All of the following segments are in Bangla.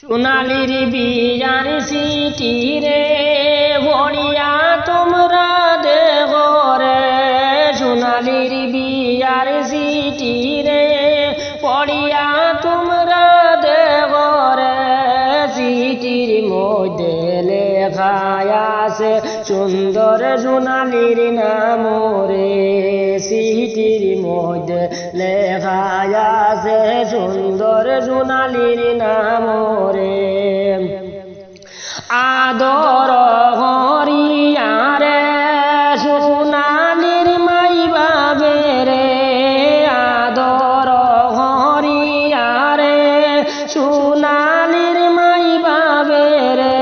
সোনালির বিয়ার সিটি রে ভরিয়া তোমরা দেখো রে, সোনালির বিয়ার সিটি রে পড়িয়া তোমরা দেখো রে, সিটির মধ্যে লেখা আছে সুন্দর সোনালির নাম রে, সিটির মধ্যে লেখা আছে সুন্দর সোনালির নাম রে। আদর হরিয়া রে সোনালির মাই বাবে রে, আদর হরিয়া রে সোনালির মাই বাবে রে,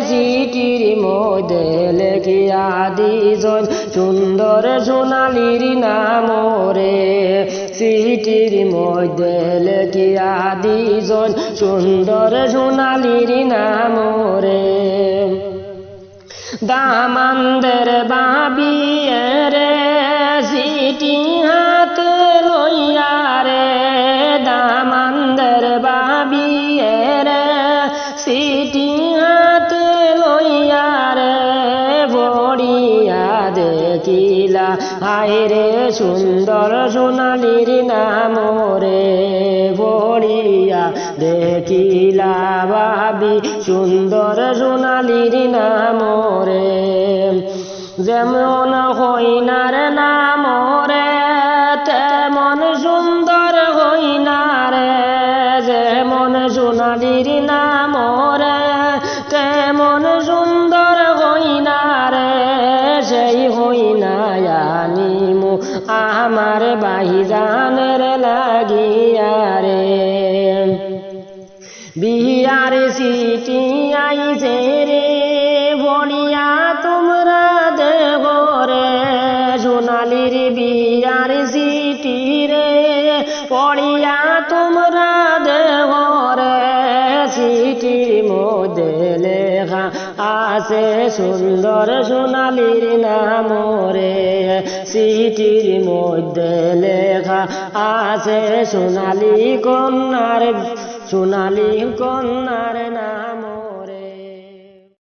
সিটির মধ্যে লেখিয়া দিজন সুন্দর সোনালির নাম রে, সিটির মধ্যে লেখিয়া দিজন সুন্দর সোনালির নাম রে। দামানদের বাবিয়ে রে সিটি হাতে লইয়া রে, দামানদের বাবিয়ে রে সিটি হাতে লইয়া রে, ভরিয়া দেখিলা হায় রে সুন্দর সোনালির নাম রে, ভরিয়া দেখিলা ভাবি সুন্দর সোনালির নাম রে। যেমন হইনার নাম রে তেমন সুন্দর হইনার রে, যেমন সোনালির নাম রে তেমন সুন্দর হইনার রে, সেই হইনায় আনিমু আমার ভাইজানের লাগিয়া রে। বিয়ার সিটি আইছে রে বলিয়া তোমরা দেখো রে, সোনালির বিয়ার সিটি রে পড়িয়া তোমরা দেখো রে, সিটির মধ্যে লেখা আছে সুন্দর সোনালির নাম রে, সিটির মধ্যে লেখা আছে সোনালি কন্যার নাম।